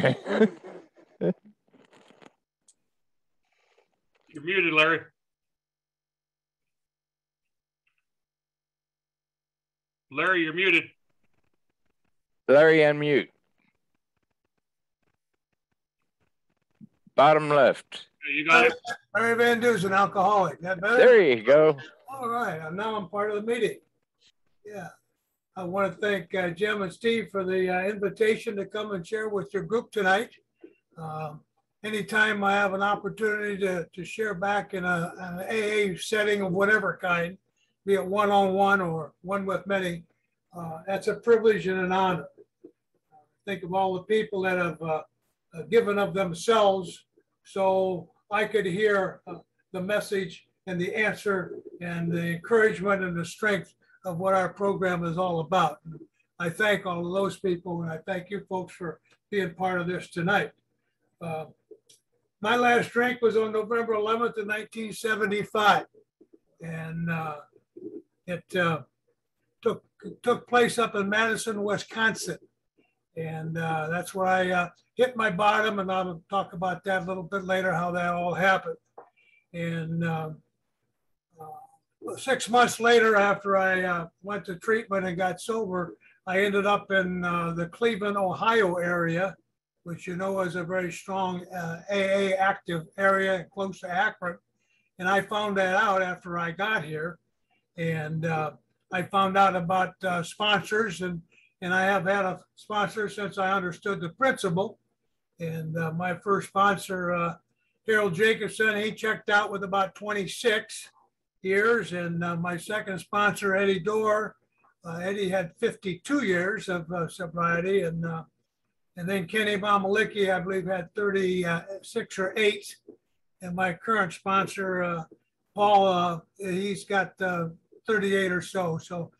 You're muted, Larry. Larry, you're muted. Larry, unmute. Bottom left. You got it. Larry Van Dusen, alcoholic. That better? There you go. All right. Now I'm part of the meeting. Yeah. I want to thank Jim and Steve for the invitation to come and share with your group tonight. Anytime I have an opportunity to share back in an AA setting of whatever kind, be it one-on-one or one with many, that's a privilege and an honor. Think of all the people that have given of themselves so I could hear the message and the answer and the encouragement and the strength of what our program is all about. I thank all of those people, and I thank you folks for being part of this tonight. My last drink was on November 11th of 1975, and it took place up in Madison, Wisconsin. And that's where I hit my bottom, and I'll talk about that a little bit later, how that all happened. And 6 months later, after I went to treatment and got sober, I ended up in the Cleveland, Ohio area, which you know is a very strong AA active area close to Akron. And I found that out after I got here. And I found out about sponsors, and I have had a sponsor since I understood the principle. And my first sponsor, Harold Jacobson, he checked out with about 26 years. And my second sponsor, Eddie Dorr, Eddie had 52 years of sobriety. And then Kenny Bomalicki, I believe, had 36 or 8. And my current sponsor, Paul, he's got 38 or so. So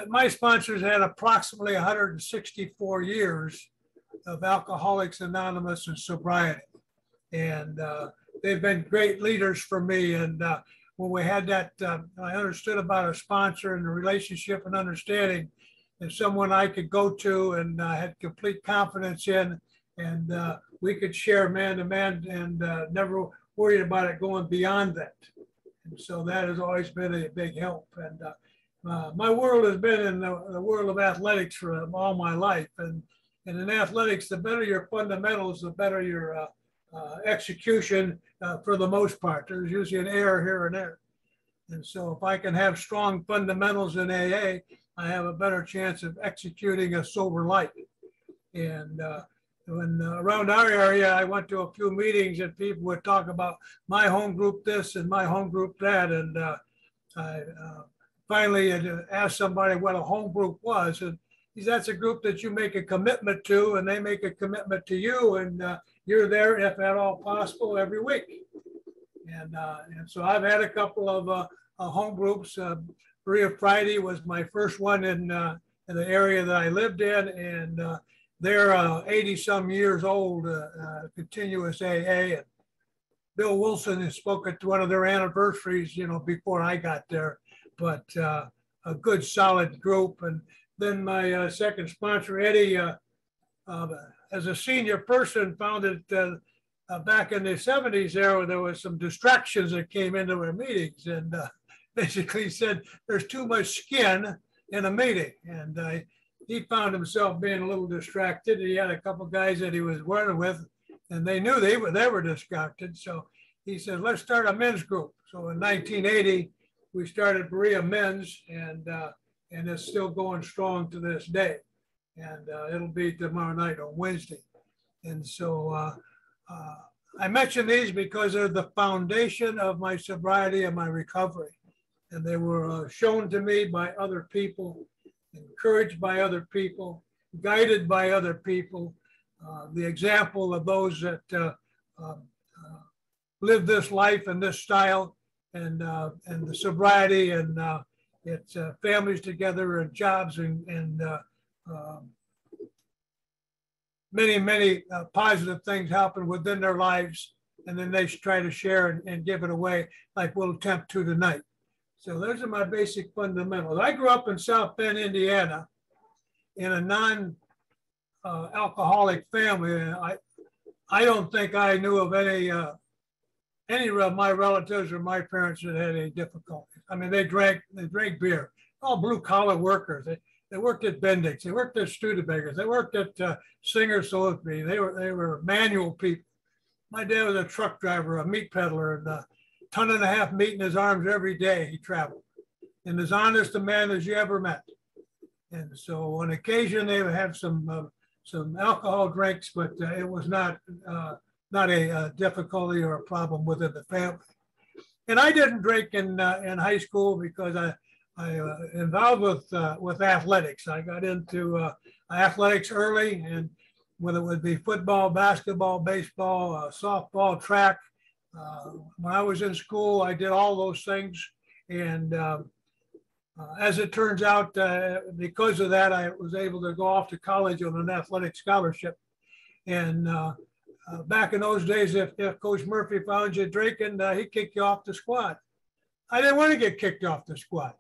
my sponsors had approximately 164 years of Alcoholics Anonymous and sobriety. And they've been great leaders for me. And when we had that, I understood about a sponsor and the relationship and understanding, and someone I could go to and had complete confidence in, and we could share man to man and never worried about it going beyond that. And so that has always been a big help. And my world has been in the world of athletics for all my life. And in athletics, the better your fundamentals, the better your execution for the most part. There's usually an error here and there. And so if I can have strong fundamentals in AA, I have a better chance of executing a sober life. And when around our area, I went to a few meetings and people would talk about my home group this and my home group that. And I finally had asked somebody what a home group was. And that's a group that you make a commitment to, and they make a commitment to you, and you're there, if at all possible, every week. And so I've had a couple of home groups. Berea Friday was my first one in the area that I lived in, and they're 80-some years old, continuous AA. And Bill Wilson has spoken to one of their anniversaries, you know, before I got there, but a good solid group. And then my second sponsor, Eddie, as a senior person, found that back in the 70s there was some distractions that came into our meetings, and basically said there's too much skin in a meeting. And he found himself being a little distracted. He had a couple guys that he was working with, and they knew they were distracted. So he said, let's start a men's group. So in 1980, we started Berea Men's, and it's still going strong to this day. And it'll be tomorrow night on Wednesday. And so I mention these because they're the foundation of my sobriety and my recovery. And they were shown to me by other people, encouraged by other people, guided by other people. The example of those that live this life and this style, and the sobriety, and it's families together and jobs, and many positive things happen within their lives, and then they try to share and give it away like we'll attempt to tonight. So those are my basic fundamentals. I grew up in South Bend, Indiana, in a alcoholic family. And I don't think I knew of any of my relatives or my parents that had any difficulties. I mean, they drank beer. All blue collar workers. They worked at Bendix. They worked at Studebakers. They worked at Singer Sotheby. They were manual people. My dad was a truck driver, a meat peddler, and a ton and a half meat in his arms every day he traveled. And as honest a man as you ever met. And so on occasion they would have some alcohol drinks, but it was not a difficulty or a problem within the family. And I didn't drink in high school because I involved with athletics. I got into athletics early, and whether it would be football, basketball, baseball, softball, track. When I was in school, I did all those things. And as it turns out, because of that, I was able to go off to college on an athletic scholarship. And back in those days, if Coach Murphy found you drinking, he'd kick you off the squad. I didn't want to get kicked off the squad.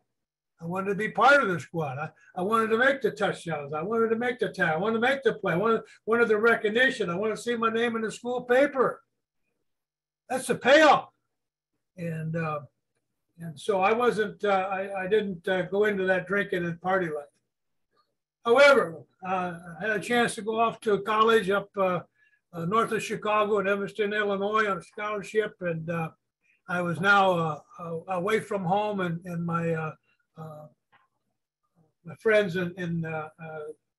I wanted to be part of the squad. I wanted to make the touchdowns. I wanted to make the tackle. I wanted to make the play. I wanted the recognition. I wanted to see my name in the school paper. That's the payoff. And so I wasn't. I didn't go into that drinking and party life. However, I had a chance to go off to college up north of Chicago in Evanston, Illinois, on a scholarship, and I was now away from home and my friends in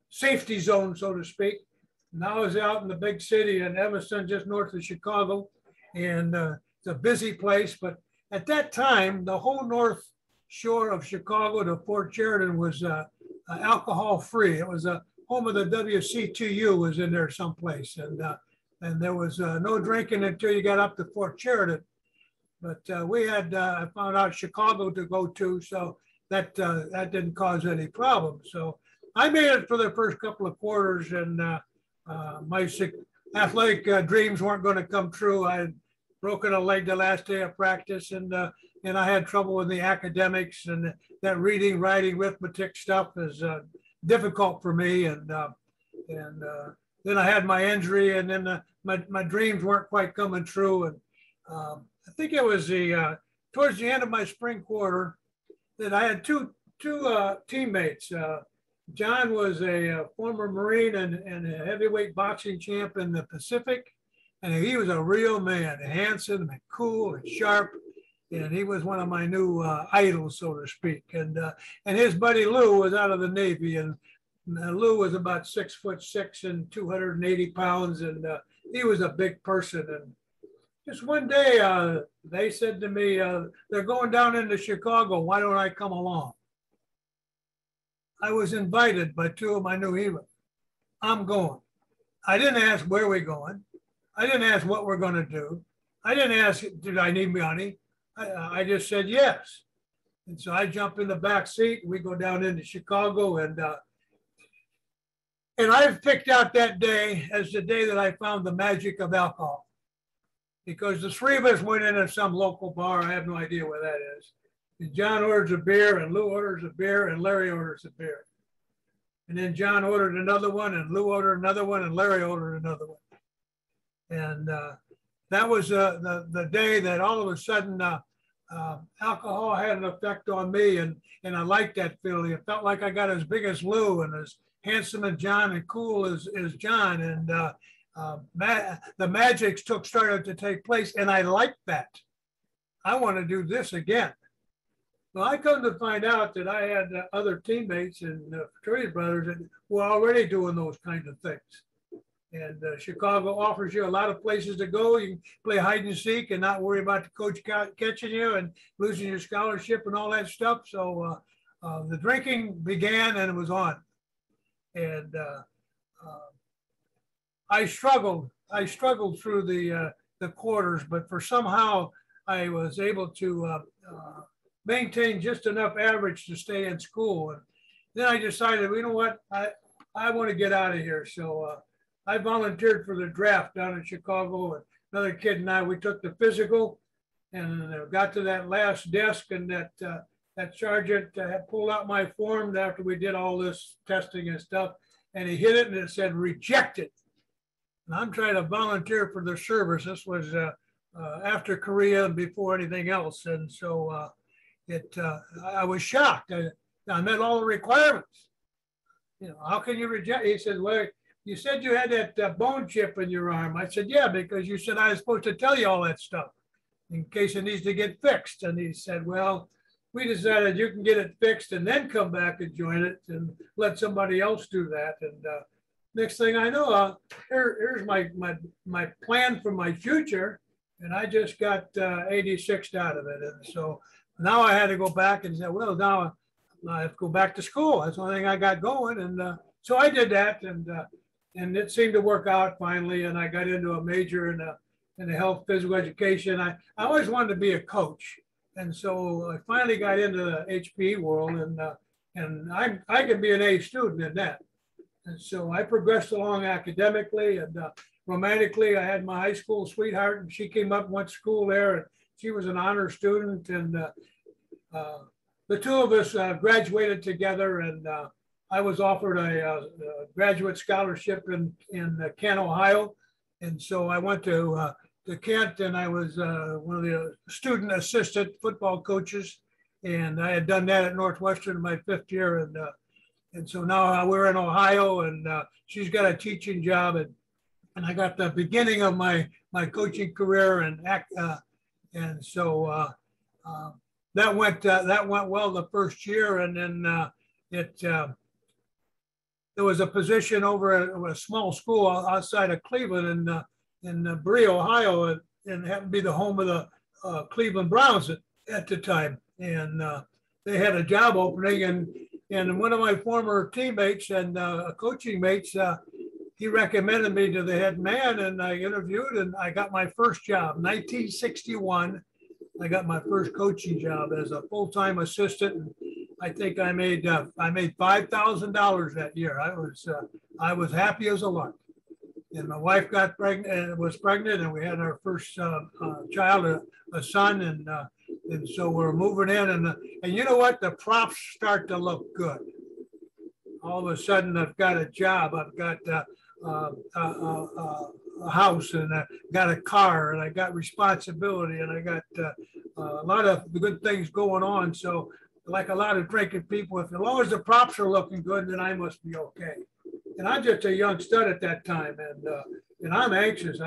safety zone, so to speak. And I was out in the big city in Evanston, just north of Chicago, and it's a busy place. But at that time, the whole north shore of Chicago to Fort Sheridan was alcohol free. It was a home of the WC2U was in there someplace, and there was no drinking until you got up to Fort Sheridan. But we had I found out Chicago to go to, so that didn't cause any problems. So I made it for the first couple of quarters, and my athletic dreams weren't going to come true. I had broken a leg the last day of practice, and I had trouble with the academics, and that reading, writing, arithmetic stuff is difficult for me. And then I had my injury, and then my dreams weren't quite coming true. And I think it was towards the end of my spring quarter that I had two teammates. John was a former Marine and a heavyweight boxing champ in the Pacific. And he was a real man, handsome and cool and sharp. And he was one of my new idols, so to speak. And his buddy Lou was out of the Navy. And Lou was about 6'6" and 280 pounds. And he was a big person. And just one day, they said to me, they're going down into Chicago. Why don't I come along? I was invited by two of my new heroes. I'm going. I didn't ask where we're going. I didn't ask what we're going to do. I didn't ask, did I need money? I just said yes. And so I jump in the back seat. We go down into Chicago, and I've picked out that day as the day that I found the magic of alcohol. Because the three of us went into some local bar. I have no idea where that is. And John orders a beer, and Lou orders a beer, and Larry orders a beer. And then John ordered another one, and Lou ordered another one, and Larry ordered another one. And that was the day that all of a sudden alcohol had an effect on me, and I liked that feeling. It felt like I got as big as Lou and as handsome as John and cool as John. And the magic started to take place, and I liked that. I want to do this again. Well, I come to find out that I had other teammates and fraternity brothers that were already doing those kinds of things. And Chicago offers you a lot of places to go. You can play hide and seek and not worry about the coach catching you and losing your scholarship and all that stuff. So the drinking began, and it was on. And I struggled through the quarters, but for somehow I was able to maintain just enough average to stay in school. And then I decided, you know what, I want to get out of here. So I volunteered for the draft down in Chicago. And another kid and I, we took the physical, and got to that last desk, and that sergeant had pulled out my form after we did all this testing and stuff. and he hit it and it said rejected. And I'm trying to volunteer for the service. This was after Korea and before anything else. And so I was shocked. I met all the requirements. You know, how can you reject? He said, well, you said you had that bone chip in your arm. I said, yeah, because you said I was supposed to tell you all that stuff in case it needs to get fixed. And he said, well, we decided you can get it fixed and then come back and join it and let somebody else do that. And next thing I know, here's my plan for my future. And I just got 86 out of it. And so now I had to go back and say, well, now I have to go back to school. That's the only thing I got going. And so I did that, and it seemed to work out finally. And I got into a major in health physical education. I always wanted to be a coach. And so I finally got into the HPE world, and I could be an A student in that. And so I progressed along academically and romantically. I had my high school sweetheart, and she came up and went to school there, and she was an honor student. And the two of us graduated together, and I was offered a graduate scholarship in Kent, Ohio. And so I went to Kent, and I was one of the student assistant football coaches. And I had done that at Northwestern in my 5th year. And so now we're in Ohio, and she's got a teaching job. And I got the beginning of my coaching career. And so that went well the first year. And then there was a position over at a small school outside of Cleveland in Bree, Ohio, and happened to be the home of the Cleveland Browns at the time. And they had a job opening, and one of my former teammates and coaching mates, he recommended me to the head man, and I interviewed, and I got my first job. 1961, I got my first coaching job as a full-time assistant. And I think I made $5,000 that year. I was happy as a lark. And my wife got pregnant and was pregnant, and we had our first child, a son, and so we're moving in, and you know what? The props start to look good. All of a sudden, I've got a job. I've got a house, and I got a car, and I got responsibility, and I got a lot of good things going on. So, like a lot of drinking people, as long as the props are looking good, then I must be okay. And I'm just a young stud at that time, and I'm anxious.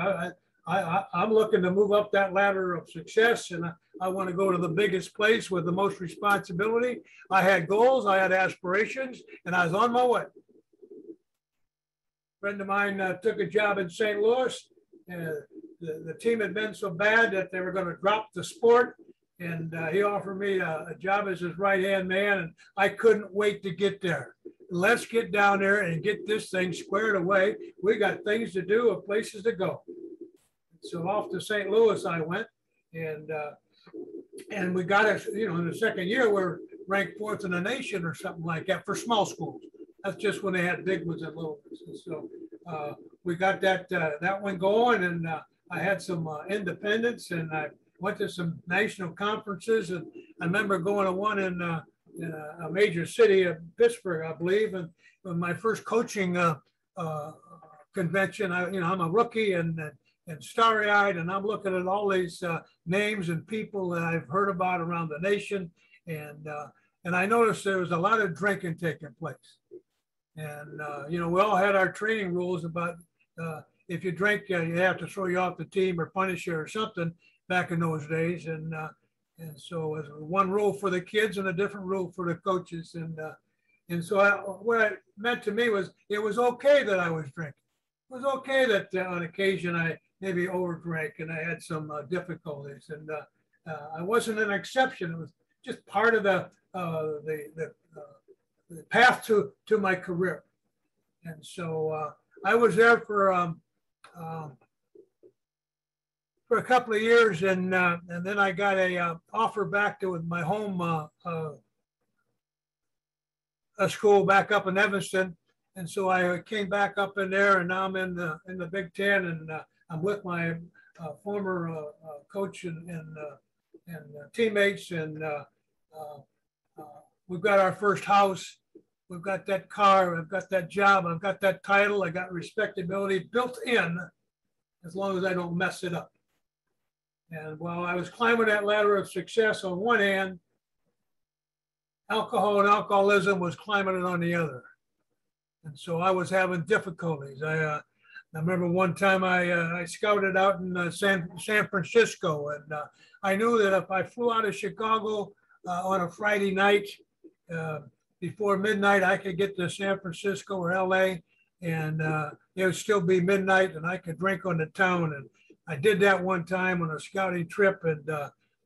I'm looking to move up that ladder of success, and I want to go to the biggest place with the most responsibility. I had goals, I had aspirations, and I was on my way. A friend of mine took a job in St. Louis. The team had been so bad that they were going to drop the sport, and he offered me a job as his right-hand man, and I couldn't wait to get there. Let's get down there and get this thing squared away. We got things to do and places to go. So off to St. Louis I went, and we got us, in the second year, we're ranked 4th in the nation or something like that for small schools. That's just when they had big ones and little ones. And so we got that one going, and I had some independence, and I went to some national conferences, and I remember going to one in a major city of Pittsburgh, I believe, and my first coaching convention. I'm a rookie and starry-eyed, and I'm looking at all these names and people that I've heard about around the nation, and I noticed there was a lot of drinking taking place, and we all had our training rules about if you drink, you have to throw you off the team or punish you or something back in those days, and so it was one rule for the kids and a different rule for the coaches, and so what it meant to me was it was okay that I was drinking. It was okay that on occasion I maybe overdrank and I had some difficulties, and I wasn't an exception. It was just part of the path to my career, and so I was there for a couple of years, and then I got a offer back to my home a school back up in Evanston, and so I came back up in there, and now I'm in the Big Ten, and I'm with my former coach and teammates, and we've got our first house, we've got that car, I've got that job, I've got that title, I got respectability built in, as long as I don't mess it up. And while I was climbing that ladder of success on one hand, alcohol and alcoholism was climbing it on the other. And so I was having difficulties. I remember one time I scouted out in San Francisco, and I knew that if I flew out of Chicago on a Friday night before midnight, I could get to San Francisco or LA, and it would still be midnight, and I could drink on the town. And I did that one time on a scouting trip, and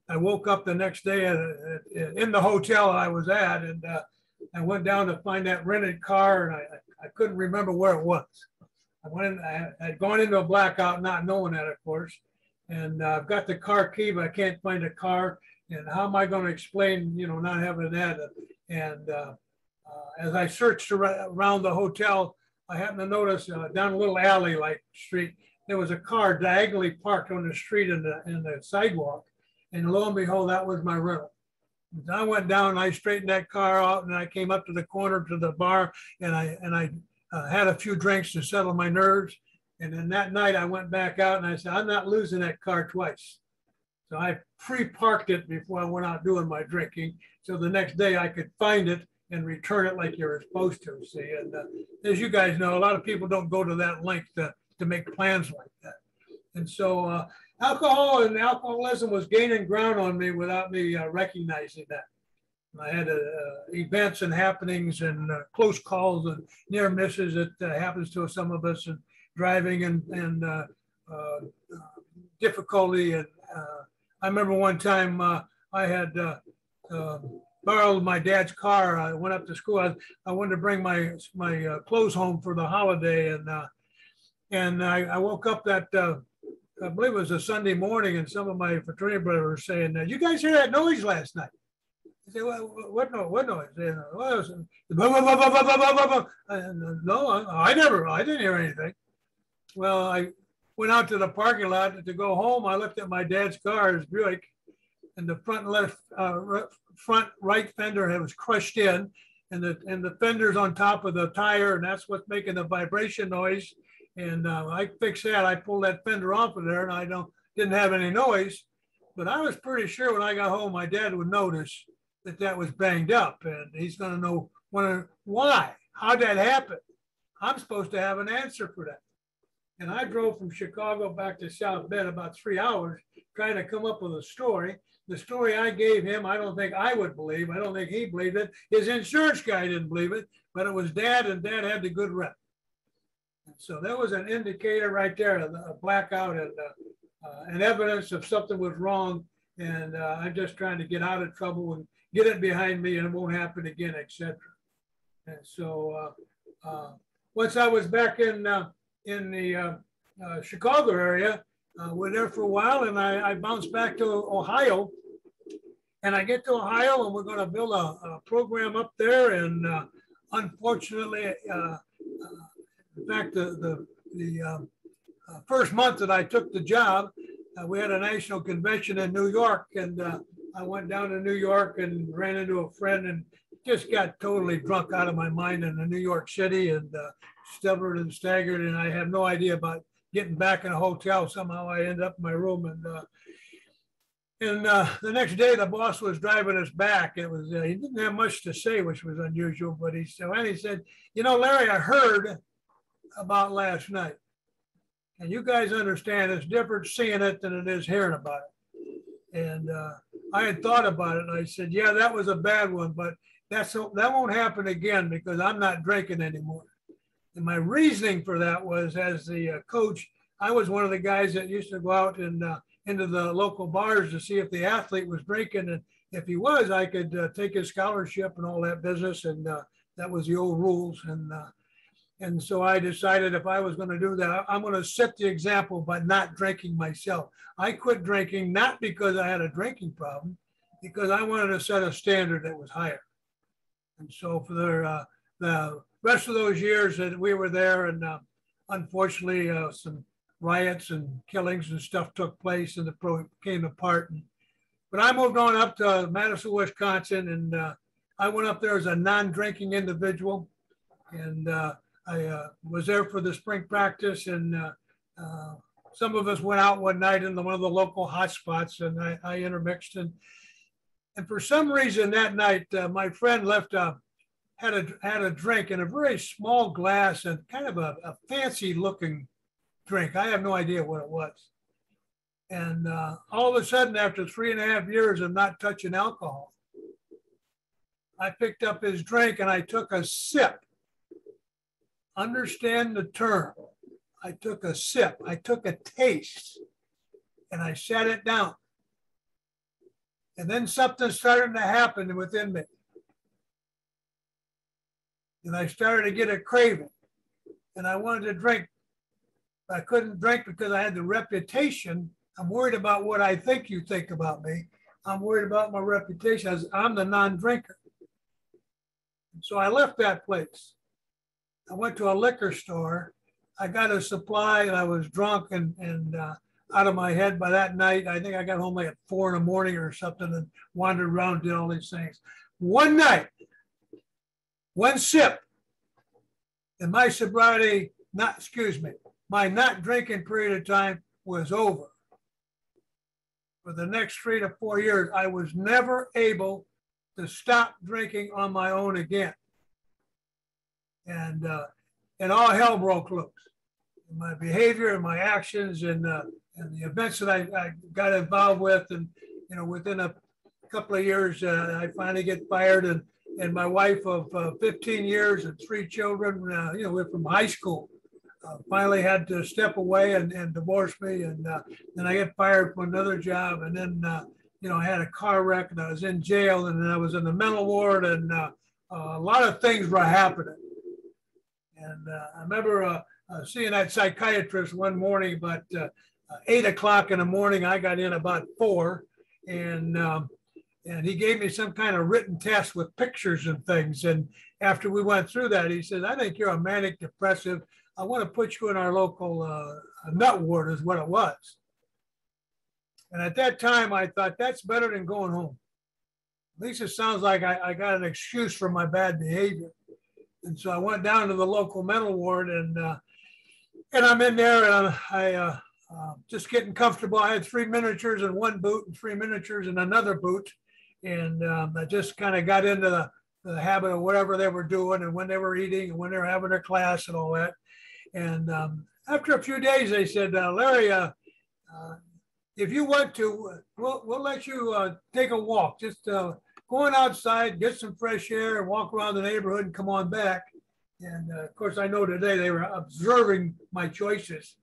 I woke up the next day in the hotel I was at, and I went down to find that rented car, and I couldn't remember where it was. I had gone into a blackout, not knowing that, of course, and I've got the car key, but I can't find the car. And how am I going to explain, not having that? And as I searched around the hotel, I happened to notice down a little alley-like street, there was a car diagonally parked on the street in the sidewalk. And lo and behold, that was my rental. And I went down and I straightened that car out, and I came up to the corner to the bar, and I had a few drinks to settle my nerves. And then that night I went back out and I said, I'm not losing that car twice. So I pre-parked it before I went out doing my drinking. So the next day I could find it and return it like you're supposed to, see. And as you guys know, a lot of people don't go to that length to make plans like that. And so alcohol and alcoholism was gaining ground on me without me recognizing that. I had events and happenings and close calls and near misses that happens to some of us, and driving and difficulty. And I remember one time I had borrowed my dad's car. I went up to school. I wanted to bring my clothes home for the holiday, and I woke up that I believe it was a Sunday morning, and some of my fraternity brothers were saying, "You guys hear that noise last night?" I said, "What noise?" And, no, I didn't hear anything. Well, I went out to the parking lot to go home. I looked at my dad's car, his Buick, and the front right fender was crushed in, and the fender's on top of the tire, and that's what's making the vibration noise. And I fixed that. I pulled that fender off of there, and I didn't have any noise. But I was pretty sure when I got home, my dad would notice that was banged up, and he's going to know why. How'd that happen? I'm supposed to have an answer for that. And I drove from Chicago back to South Bend about 3 hours trying to come up with a story. The story I gave him, I don't think I would believe. I don't think he believed it. His insurance guy didn't believe it, but it was Dad, and Dad had the good rep. And so there was an indicator right there, a blackout, and evidence of something was wrong. And I'm just trying to get out of trouble and get it behind me, and it won't happen again, etc. And so once I was back in the Chicago area, we're there for a while, and I bounced back to Ohio. And I get to Ohio, and we're going to build a program up there. And unfortunately, in fact, the first month that I took the job, we had a national convention in New York, and I went down to New York and ran into a friend and just got totally drunk out of my mind in New York City, and stubborn and staggered, and I have no idea about getting back in a hotel. Somehow I ended up in my room, and the next day the boss was driving us back. It was he didn't have much to say, which was unusual, but he said, Larry, I heard about last night, and you guys understand it's different seeing it than it is hearing about it. And I had thought about it, and I said, yeah, that was a bad one, but that won't happen again because I'm not drinking anymore. And my reasoning for that was, as the coach, I was one of the guys that used to go out and into the local bars to see if the athlete was drinking, and if he was, I could take his scholarship and all that business, and that was the old rules. And so I decided if I was going to do that, I'm going to set the example by not drinking myself. I quit drinking not because I had a drinking problem, because I wanted to set a standard that was higher. And so for the rest of those years that we were there, and unfortunately some riots and killings and stuff took place, and the pro came apart. But I moved on up to Madison, Wisconsin, and I went up there as a non-drinking individual, and I was there for the spring practice, and some of us went out one night into one of the local hot spots, and I intermixed. And for some reason that night, my friend had a drink in a very small glass and kind of a fancy looking drink. I have no idea what it was. And all of a sudden, after 3.5 years of not touching alcohol, I picked up his drink and I took a sip. Understand the term. I took a sip. I took a taste and I sat it down. And then something started to happen within me. And I started to get a craving. And I wanted to drink. I couldn't drink because I had the reputation. I'm worried about what I think you think about me. I'm worried about my reputation as I'm the non-drinker. So I left that place. I went to a liquor store. I got a supply and I was drunk and out of my head by that night. I think I got home like at 4 in the morning or something and wandered around and did all these things. One night, one sip, and my sobriety, my not drinking period of time was over. For the next 3 to 4 years, I was never able to stop drinking on my own again. And all hell broke loose. My behavior and my actions and the events that I got involved with, and within a couple of years, I finally get fired, and my wife of 15 years and 3 children, we're from high school, finally had to step away and divorce me, and then I get fired from another job, and then I had a car wreck and I was in jail, and then I was in the mental ward, and a lot of things were happening. And I remember seeing that psychiatrist one morning about 8 o'clock in the morning. I got in about 4, and he gave me some kind of written test with pictures and things. And after we went through that, he said, "I think you're a manic depressive. I want to put you in our local nut ward," is what it was. And at that time, I thought, that's better than going home. At least it sounds like I got an excuse for my bad behavior. And so I went down to the local mental ward, and I'm in there, and I just getting comfortable. I had 3 miniatures in one boot and 3 miniatures in another boot. And I just kind of got into the habit of whatever they were doing and when they were eating and when they were having their class and all that. And after a few days, they said, "Larry, if you want to, we'll let you take a walk. Just go on outside, get some fresh air, and walk around the neighborhood and come on back." And of course, I know today they were observing my choices,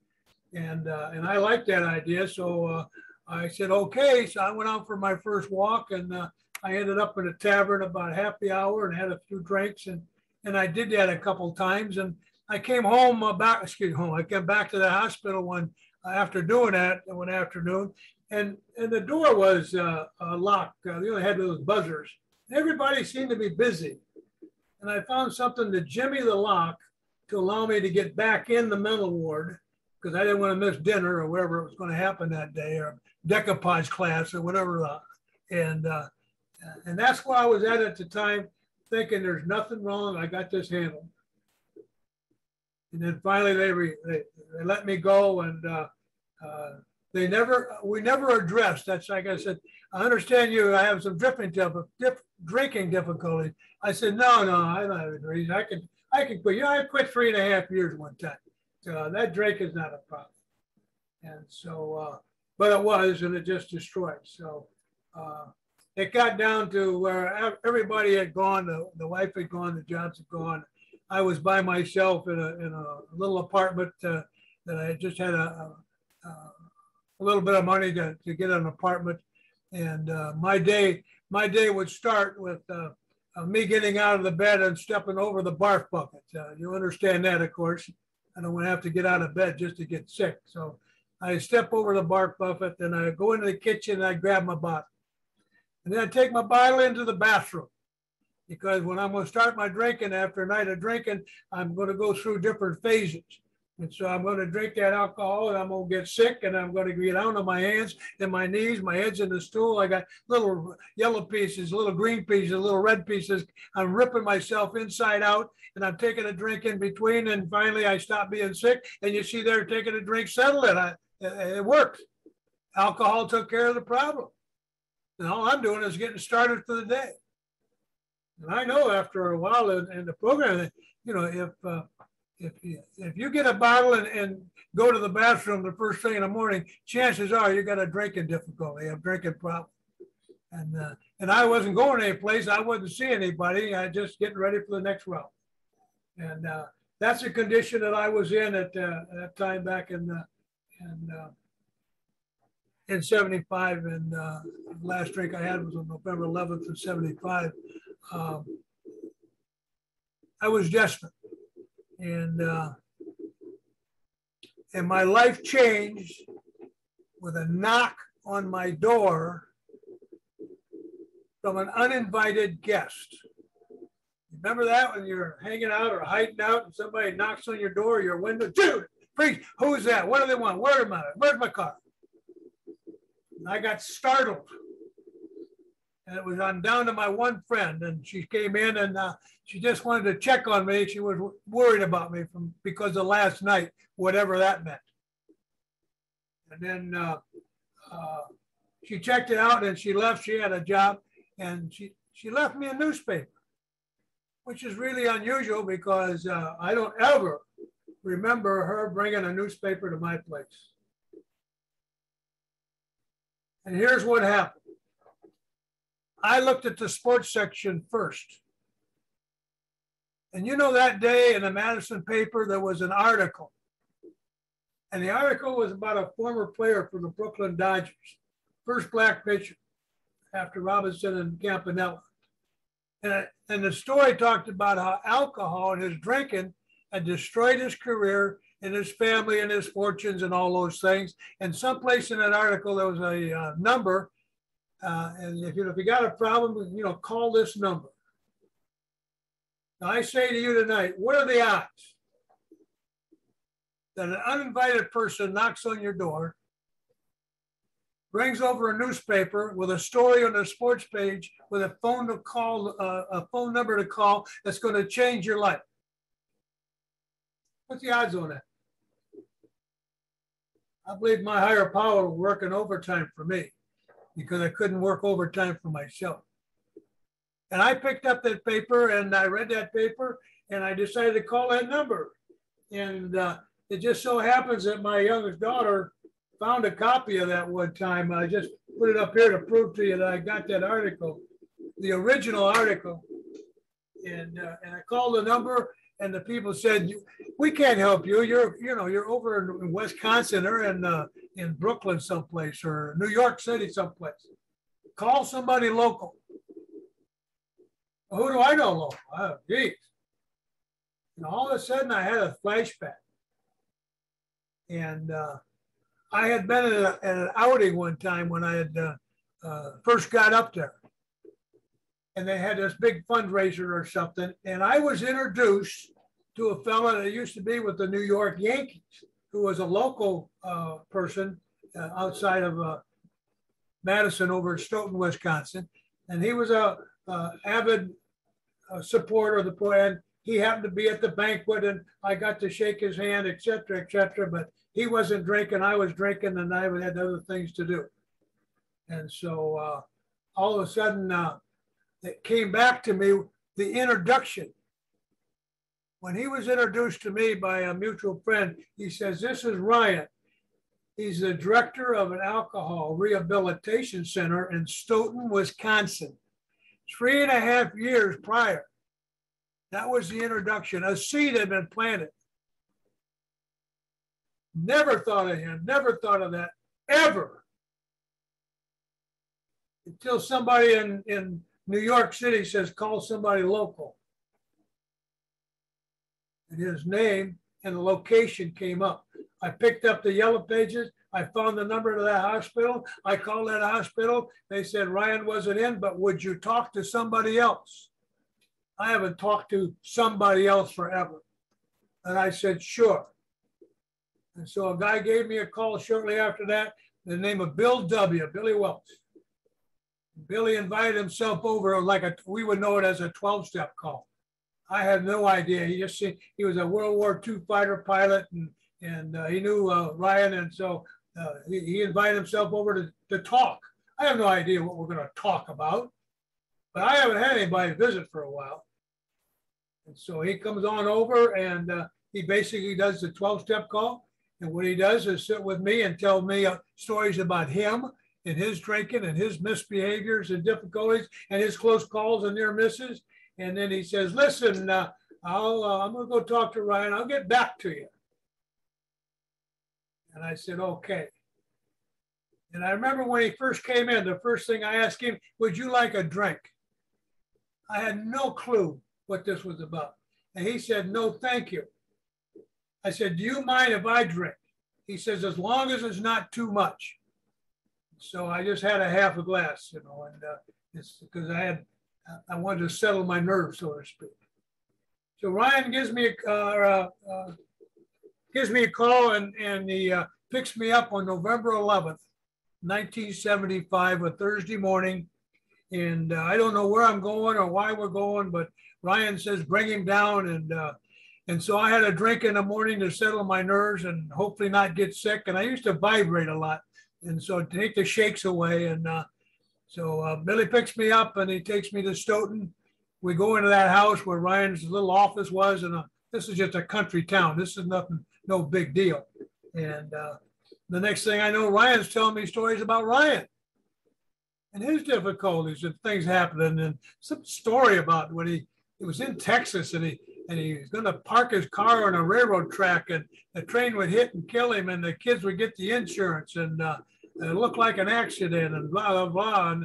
and I liked that idea. So I said, okay. So I went out for my first walk, and I ended up in a tavern about happy hour and had a few drinks, and I did that a couple times. And I came home I came back to the hospital after doing that one afternoon, and the door was locked. They only had those buzzers. Everybody seemed to be busy. And I found something to jimmy the lock to allow me to get back in the mental ward, because I didn't want to miss dinner or whatever was going to happen that day, or decoupage class or whatever. And that's where I was at the time, thinking there's nothing wrong. I got this handled. And then finally they let me go, and we never addressed. That's like I said, "I understand I have some drinking difficulty." I said, no, I don't have a reason. I can quit. I quit 3.5 years one time. So that drink is not a problem. And so, but it was, and it just destroyed. So it got down to where everybody had gone. The wife had gone. The jobs had gone. I was by myself in a little apartment that I just had a little bit of money to get an apartment. And my day would start with me getting out of the bed and stepping over the barf bucket. You understand that, of course. I don't want to have to get out of bed just to get sick. So I step over the barf bucket, and I go into the kitchen and I grab my bottle. And then I take my bottle into the bathroom, because when I'm going to start my drinking after a night of drinking, I'm going to go through different phases. And so I'm going to drink that alcohol and I'm going to get sick and I'm going to get down on my hands and my knees. My head's in the stool. I got little yellow pieces, little green pieces, little red pieces. I'm ripping myself inside out and I'm taking a drink in between. And finally I stop being sick. And you see they're taking a drink, settle it. It worked. Alcohol took care of the problem. And all I'm doing is getting started for the day. And I know after a while in the program that, you know, if you get a bottle and go to the bathroom the first thing in the morning, chances are you got a drinking difficulty, a drinking problem. And I wasn't going anyplace. I wasn't seeing anybody. I just getting ready for the next round. And that's the condition that I was in at that time back in 75. And the last drink I had was on November 11th of 75. I was desperate. And my life changed with a knock on my door from an uninvited guest. Remember that when you're hanging out or hiding out and somebody knocks on your door or your window? Dude, freak, who's that? What do they want? Where am I? Where's my car? And I got startled. And it was on down to my one friend, and she came in and she just wanted to check on me. She was worried about me because of last night, whatever that meant. And then she checked it out and she left. She had a job and she left me a newspaper, which is really unusual because I don't ever remember her bringing a newspaper to my place. And here's what happened. I looked at the sports section first. And you know, that day in the Madison paper, there was an article. And the article was about a former player for the Brooklyn Dodgers, first black pitcher after Robinson and Campanella. And the story talked about how alcohol and his drinking had destroyed his career and his family and his fortunes and all those things. And someplace in that article, there was a number. And if you got a problem, call this number. Now I say to you tonight, what are the odds that an uninvited person knocks on your door, brings over a newspaper with a story on the sports page with a phone number to call that's going to change your life? What's the odds on that? I believe my higher power was working overtime for me, because I couldn't work overtime for myself. And I picked up that paper and I read that paper and I decided to call that number. And it just so happens that my youngest daughter found a copy of that one time. I just put it up here to prove to you that I got that article, the original article. And I called the number and the people said, we can't help you. You're over in Wisconsin or in Brooklyn someplace or New York City someplace. Call somebody local. Well, who do I know local? Oh, geez. And all of a sudden I had a flashback. And I had been at an outing one time when I had first got up there. And they had this big fundraiser or something. And I was introduced to a fellow that used to be with the New York Yankees, who was a local person outside of Madison over in Stoughton, Wisconsin. And he was a avid supporter of the plan. He happened to be at the banquet and I got to shake his hand, et cetera, but he wasn't drinking, I was drinking, and I had other things to do. And so all of a sudden, it came back to me, the introduction. When he was introduced to me by a mutual friend, he says, this is Ryan. He's the director of an alcohol rehabilitation center in Stoughton, Wisconsin. 3.5 years prior. That was the introduction. A seed had been planted. Never thought of him, never thought of that, ever. Until somebody in New York City says, call somebody local. And his name and the location came up. I picked up the yellow pages. I found the number to that hospital. I called that hospital. They said Ryan wasn't in, but would you talk to somebody else? I haven't talked to somebody else forever. And I said, sure. And so a guy gave me a call shortly after that, the name of Billy Welch. Billy invited himself over we would know it as a 12-step call. I had no idea. He was a World War II fighter pilot, and he knew Ryan, and so he invited himself over to talk. I have no idea what we're going to talk about, but I haven't had anybody visit for a while. And so he comes on over, and he basically does the 12-step call. And what he does is sit with me and tell me stories about him and his drinking and his misbehaviors and difficulties and his close calls and near misses. And then he says, listen, I'm going to go talk to Ryan. I'll get back to you. And I said, okay. And I remember when he first came in, the first thing I asked him, would you like a drink? I had no clue what this was about. And he said, no, thank you. I said, do you mind if I drink? He says, as long as it's not too much. So I just had a half a glass, and it's because I wanted to settle my nerves, so to speak. So Ryan gives me a call, and he picks me up on November 11th, 1975, a Thursday morning. And I don't know where I'm going or why we're going, but Ryan says, bring him down. And so I had a drink in the morning to settle my nerves and hopefully not get sick. And I used to vibrate a lot. And so to take the shakes away. And so Billy picks me up and he takes me to Stoughton. We go into that house where Ryan's little office was. And this is just a country town. This is nothing, no big deal. And the next thing I know, Ryan's telling me stories about Ryan and his difficulties and things happening. And some story about when he was in Texas and he was going to park his car on a railroad track, and the train would hit and kill him, and the kids would get the insurance, and it looked like an accident, and blah, blah, blah.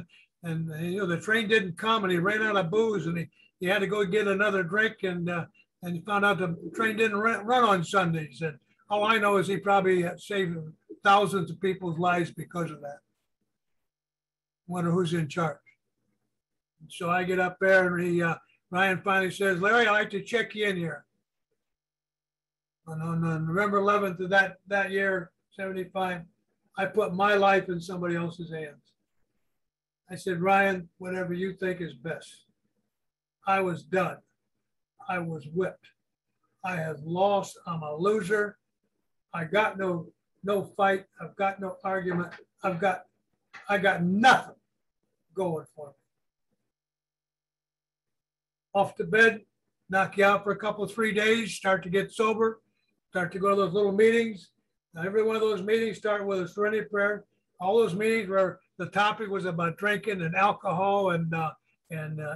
And the train didn't come, and he ran out of booze, and he had to go get another drink, and he found out the train didn't run on Sundays. And all I know is he probably saved thousands of people's lives because of that. Wonder who's in charge. And so I get up there, and Ryan finally says, Larry, I'd like to check you in here. And on November 11th of that year, 75, I put my life in somebody else's hands. I said, Ryan, whatever you think is best. I was done. I was whipped. I have lost. I'm a loser. I got no fight. I've got no argument. I got nothing going for me. Off to bed, knock you out for a couple, 3 days, start to get sober, start to go to those little meetings. Now, every one of those meetings start with a serenity prayer. All those meetings where the topic was about drinking and alcohol and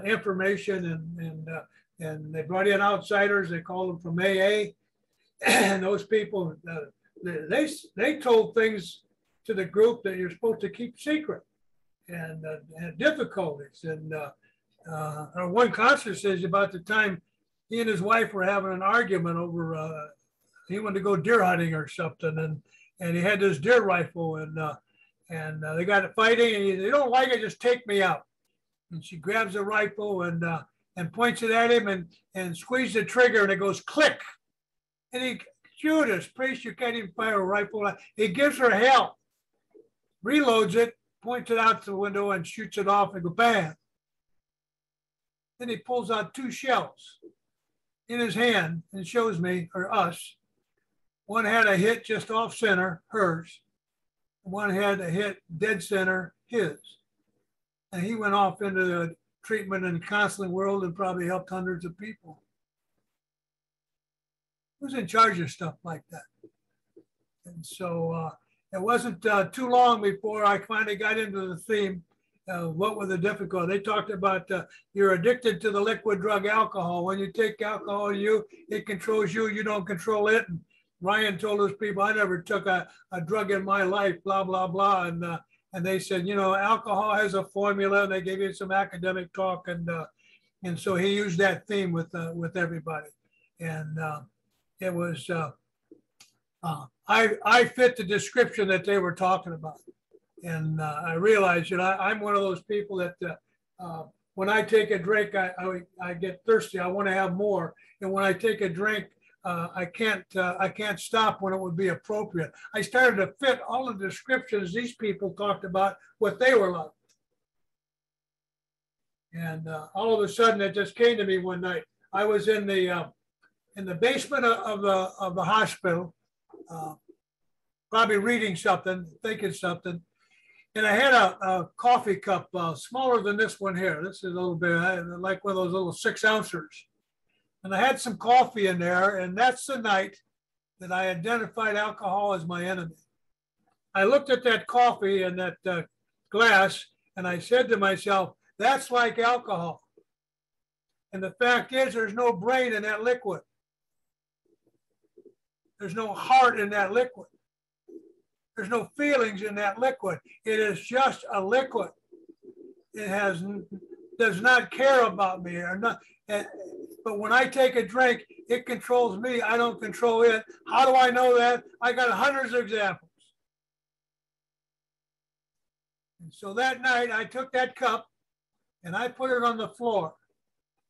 information, and they brought in outsiders. They called them from AA, and those people they told things to the group that you're supposed to keep secret, and had difficulties. And one constable says about the time he and his wife were having an argument over he wanted to go deer hunting or something, and he had this deer rifle, and they got it fighting, and they don't like it, just take me out. And she grabs the rifle and points it at him and squeezes the trigger, and it goes click. And he, Judas, priest, you can't even fire a rifle. He gives her hell, reloads it, points it out the window, and shoots it off, and go bam. Then he pulls out 2 shells in his hand and shows me, or us. One had a hit just off center, hers. One had a hit dead center, his. And he went off into the treatment and counseling world and probably helped hundreds of people. Who's in charge of stuff like that? And so it wasn't too long before I finally got into the theme. What were the difficulties? They talked about you're addicted to the liquid drug alcohol. When you take alcohol, it controls you. You don't control it. And Ryan told those people, I never took a drug in my life, blah, blah, blah. And they said, alcohol has a formula. And they gave you some academic talk. And so he used that theme with everybody. And it was, I fit the description that they were talking about. And I realized, I'm one of those people that when I take a drink, I get thirsty. I want to have more. And when I take a drink, I can't stop when it would be appropriate. I started to fit all the descriptions these people talked about what they were like. And all of a sudden, it just came to me one night. I was in the basement of the hospital, probably reading something, thinking something, and I had a coffee cup smaller than this one here. This is a little bit like one of those little 6-ouncers. And I had some coffee in there, and that's the night that I identified alcohol as my enemy. I looked at that coffee and that glass, and I said to myself, that's like alcohol. And the fact is, there's no brain in that liquid. There's no heart in that liquid. There's no feelings in that liquid. It is just a liquid. It does not care about me or not. But when I take a drink, it controls me. I don't control it. How do I know that? I got hundreds of examples. And so that night, I took that cup and I put it on the floor.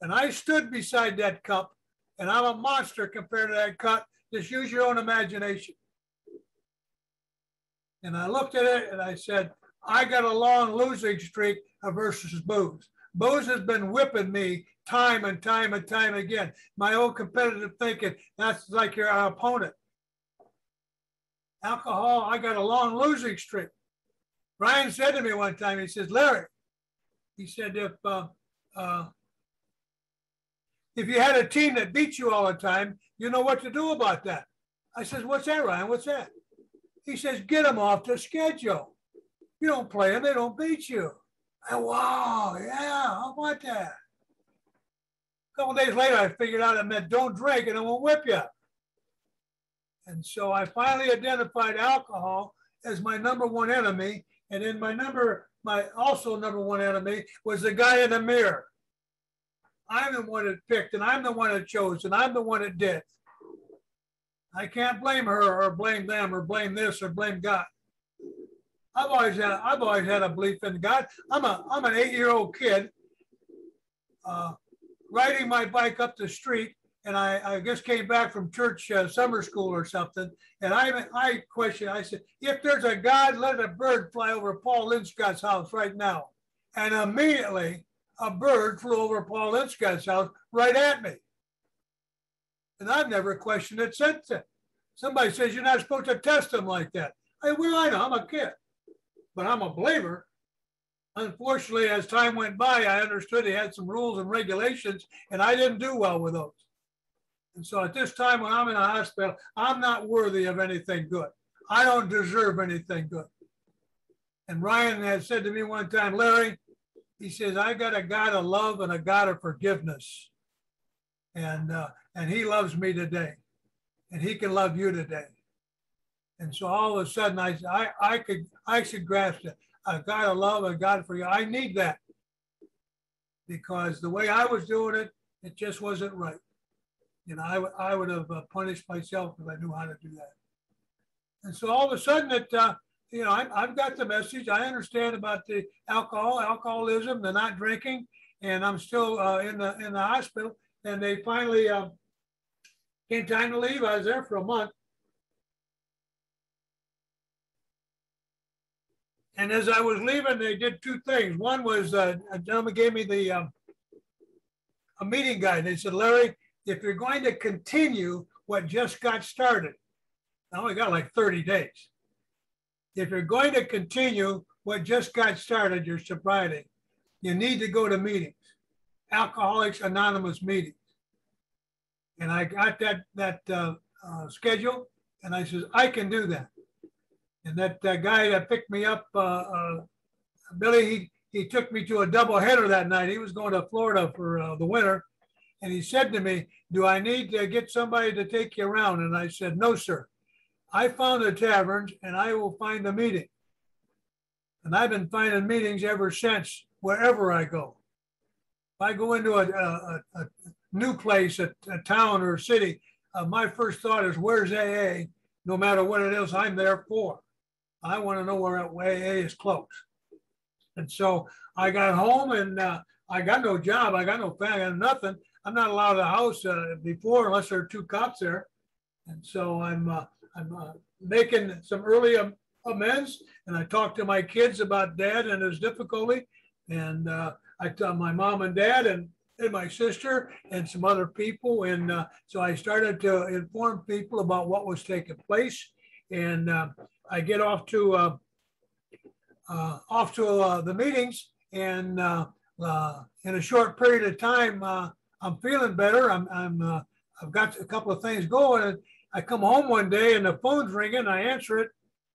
And I stood beside that cup, and I'm a monster compared to that cup. Just use your own imagination. And I looked at it and I said, I got a long losing streak versus booze. Booze has been whipping me time and time and time again. My own competitive thinking, that's like your opponent. Alcohol, I got a long losing streak. Brian said to me one time, he says, Larry, he said, if you had a team that beat you all the time, you know what to do about that. I says, what's that, Ryan? What's that? He says, get them off the schedule. You don't play them, they don't beat you. Wow, yeah, how about that? A couple days later, I figured out it meant don't drink and it won't whip you. And so I finally identified alcohol as my number one enemy. And then my also number one enemy was the guy in the mirror. I'm the one that picked, and I'm the one that chose, and I'm the one that did. I can't blame her or blame them or blame this or blame God. I've always had a belief in God. I'm an 8-year-old kid riding my bike up the street, and I just came back from church summer school or something, and I questioned. I said, if there's a God, let a bird fly over Paul Linscott's house right now. And immediately, a bird flew over Paul Linscott's house right at me. And I've never questioned it since then. Somebody says you're not supposed to test them like that. Well, I know, I'm a kid, but I'm a believer. Unfortunately, as time went by, I understood he had some rules and regulations, and I didn't do well with those. And so at this time when I'm in a hospital, I'm not worthy of anything good. I don't deserve anything good. And Ryan had said to me one time, Larry, he says, I got a God of love and a God of forgiveness. And he loves me today. And he can love you today. And so all of a sudden, I should grasp it. A God of love, a God for you. I need that. Because the way I was doing it, it just wasn't right. You know, I would have punished myself if I knew how to do that. And so all of a sudden, you know, I've got the message. I understand about the alcoholism, the not drinking, and I'm still in the hospital. And they finally came time to leave. I was there for a month. And as I was leaving, they did two things. One was a gentleman gave me a meeting guide. They said, Larry, if you're going to continue what just got started, I only got like 30 days. If you're going to continue what just got started, your sobriety, you need to go to meetings, Alcoholics Anonymous meetings. And I got that schedule, and I said, I can do that. And that guy that picked me up, Billy, he took me to a double header that night. He was going to Florida for the winter. And he said to me, do I need to get somebody to take you around? And I said, no, sir. I found the taverns and I will find a meeting. And I've been finding meetings ever since, wherever I go. If I go into a new place, a town or a city, my first thought is, where's AA? No matter what it is I'm there for. I want to know where AA is close. And so I got home and I got no job. I got no family, I got nothing. I'm not allowed in the house before unless there are two cops there. And so I'm making some early amends, and I talked to my kids about Dad and his difficulty. And I tell my mom and dad and my sister and some other people. And so I started to inform people about what was taking place. And I get off to the meetings, and in a short period of time, I'm feeling better. I've got a couple of things going. And I come home one day and the phone's ringing. I answer it.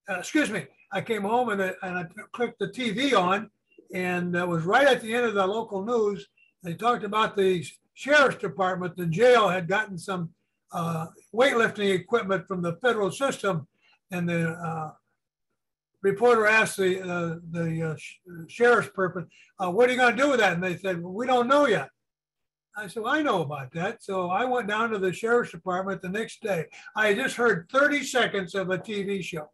Excuse me. I came home and I clicked the TV on, and it was right at the end of the local news. They talked about the sheriff's department. The jail had gotten some weightlifting equipment from the federal system, and the reporter asked the sheriff's person, "What are you going to do with that?" And they said, "Well, we don't know yet." I said, well, I know about that. So I went down to the sheriff's department the next day. I just heard 30 seconds of a TV show.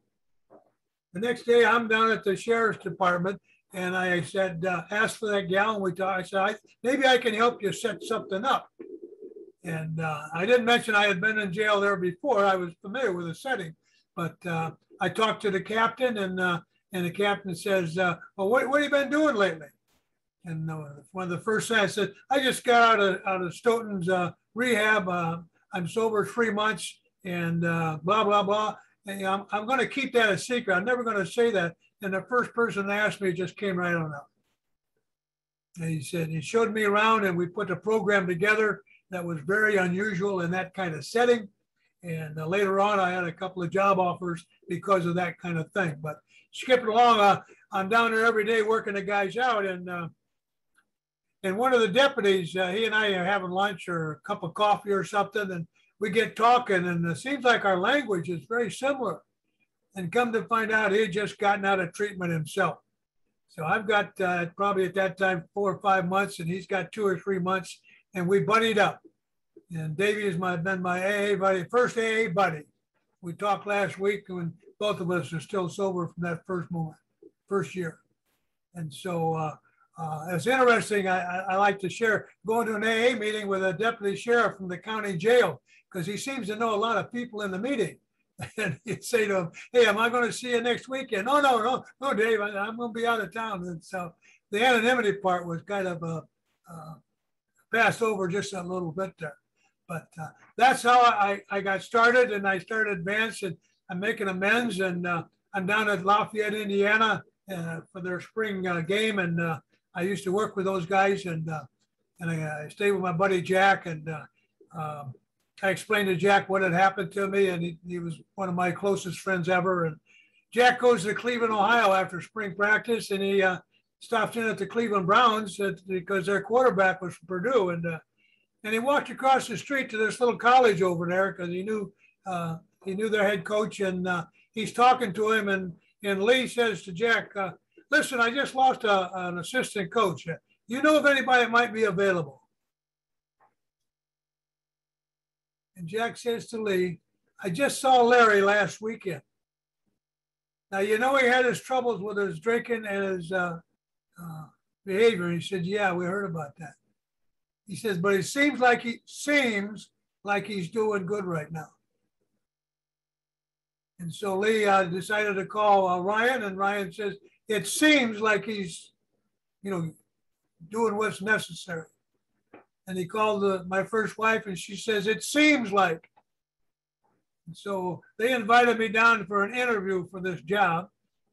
The next day, I'm down at the sheriff's department, and I said, asked for that gal, and we talked. I said, maybe I can help you set something up. And I didn't mention I had been in jail there before. I was familiar with the setting, but I talked to the captain, and the captain says, well, what have you been doing lately? And one of the first things I said, I just got out of Stoughton's rehab. I'm sober 3 months, and blah, blah, blah. And I'm going to keep that a secret. I'm never going to say that. And the first person that asked me just came right on up. And he said, he showed me around, and we put the program together that was very unusual in that kind of setting. And later on, I had a couple of job offers because of that kind of thing. But skipping along, I'm down there every day working the guys out. And one of the deputies, he and I are having lunch or a cup of coffee or something, and we get talking, and it seems like our language is very similar. And come to find out, he had just gotten out of treatment himself. So I've got probably at that time 4 or 5 months, and he's got 2 or 3 months, and we buddied up. And Davey has been my AA buddy, first AA buddy. We talked last week when both of us are still sober from that first year. And so it's interesting. I like to share going to an AA meeting with a deputy sheriff from the county jail, because he seems to know a lot of people in the meeting. And you'd say to him, hey, am I going to see you next weekend? No, Dave, I'm going to be out of town. And so the anonymity part was kind of passed over just a little bit there. But that's how I got started, and I started advancing. I'm making amends, and I'm down at Lafayette, Indiana for their spring game. And I used to work with those guys, and I stayed with my buddy Jack, and I explained to Jack what had happened to me, and he was one of my closest friends ever. And Jack goes to Cleveland, Ohio after spring practice, and he stopped in at the Cleveland Browns because their quarterback was from Purdue, and he walked across the street to this little college over there because he knew their head coach, and he's talking to him, and Lee says to Jack, listen, I just lost an assistant coach. You know of anybody that might be available? And Jack says to Lee, I just saw Larry last weekend. Now, you know, he had his troubles with his drinking and his behavior. He said, yeah, we heard about that. He says, but it seems like he's doing good right now. And so Lee decided to call Ryan, and Ryan says, it seems like he's, doing what's necessary. And he called my first wife, and she says, it seems like. And so they invited me down for an interview for this job.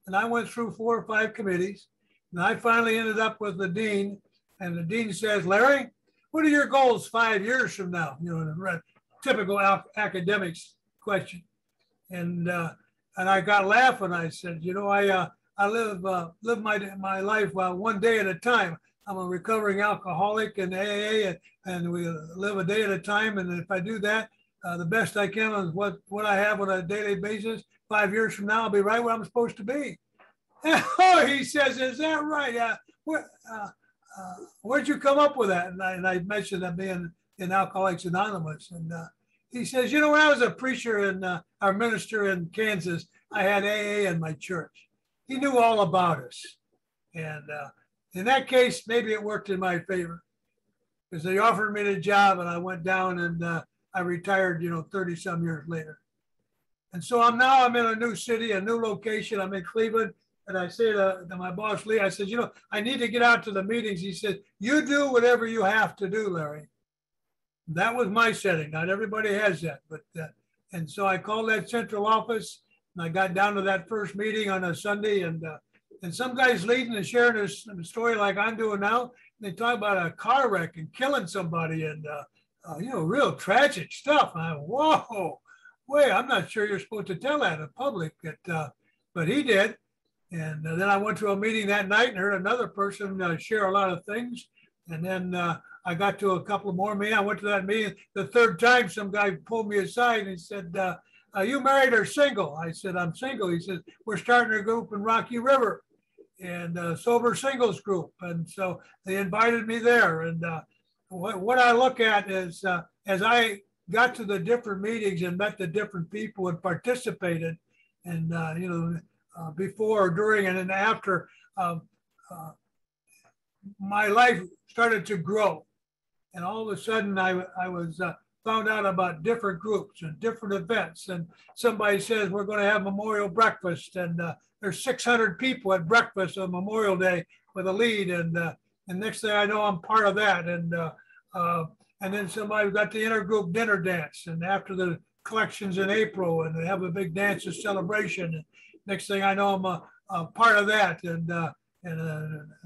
And I went through 4 or 5 committees. And I finally ended up with the dean. And the dean says, Larry, what are your goals 5 years from now? The typical academics question. And I got laughing. I said, I live my life one day at a time. I'm a recovering alcoholic in AA, and we live a day at a time. And if I do that, the best I can is what I have on a daily basis. 5 years from now, I'll be right where I'm supposed to be. Oh, he says, is that right? Where'd you come up with that? And I mentioned that being in Alcoholics Anonymous. And he says, when I was a preacher and our minister in Kansas, I had AA in my church. He knew all about us. And in that case, maybe it worked in my favor. because they offered me the job and I went down and I retired, 30 some years later. And so I'm in a new city, a new location. I'm in Cleveland. And I say to my boss, Lee, I said, I need to get out to the meetings. He said, you do whatever you have to do, Larry. That was my setting. Not everybody has that. And so I called that central office and I got down to that first meeting on a Sunday and some guy's leading and sharing his story like I'm doing now. They talk about a car wreck and killing somebody and, real tragic stuff. And I went, whoa, wait, I'm not sure you're supposed to tell that in public, but he did. And then I went to a meeting that night and heard another person share a lot of things. And then I got to a couple of more meetings. I went to that meeting. The third time, some guy pulled me aside and he said, are you married or single? I said, I'm single. He said, we're starting a group in Rocky River and sober singles group. And so they invited me there. And what I look at is as I got to the different meetings and met the different people and participated and, before, during, and then after, my life started to grow. And all of a sudden I was found out about different groups and different events. And somebody says, we're going to have memorial breakfast. And there's 600 people at breakfast on Memorial Day with a lead. And next thing I know, I'm part of that. And then somebody got the intergroup dinner dance. And after the collections in April, and they have a big dance and celebration. And next thing I know, I'm a part of that and a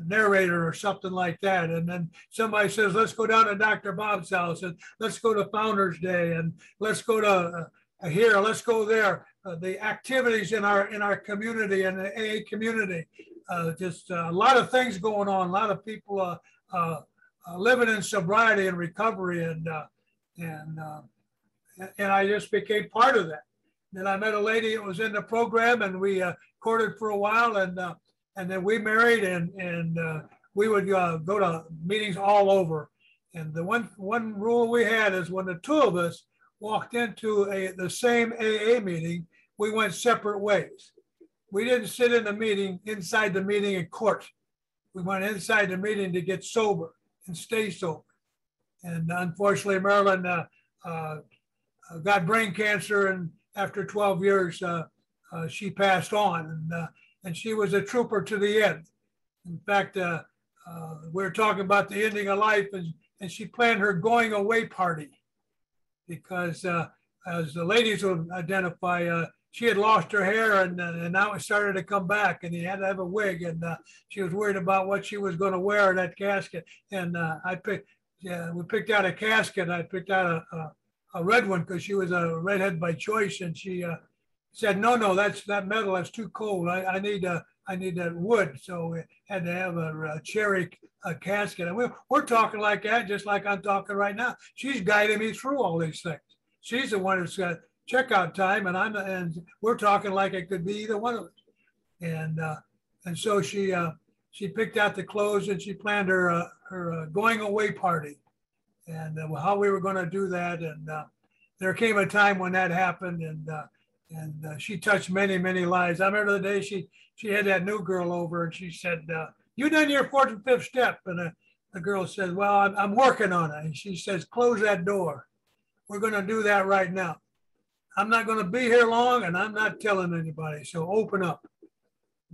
narrator or something like that. And then somebody says, let's go down to Dr. Bob's house and let's go to Founders Day and let's go to here, let's go there. The activities in our community and the AA community, just a lot of things going on, a lot of people living in sobriety and recovery. And I just became part of that. Then I met a lady that was in the program and we courted for a while and then we married and we would go to meetings all over. And the one rule we had is when the two of us walked into the same AA meeting, we went separate ways. We didn't sit in the meeting, inside the meeting in court. We went inside the meeting to get sober and stay sober. And unfortunately, Marilyn got brain cancer, and after 12 years, she passed on. And she was a trooper to the end. In fact, we were talking about the ending of life, and she planned her going away party because, as the ladies would identify, she had lost her hair and now it started to come back, and he had to have a wig, and she was worried about what she was going to wear in that casket. And we picked out a casket. I picked out a red one because she was a redhead by choice, and she said, no, that metal, that's too cold. I need that wood. So we had to have a cherry casket. And we're talking like that, just like I'm talking right now. She's guiding me through all these things. She's the one who's got checkout time, and we're talking like it could be either one of us. And so she picked out the clothes and she planned her going away party, and how we were going to do that. And there came a time when that happened, and she touched many, many lives. I remember the day she had that new girl over, and she said, you done your fourth and fifth step? And the girl said, well, I'm working on it. And she says, close that door. We're going to do that right now. I'm not going to be here long, and I'm not telling anybody. So open up.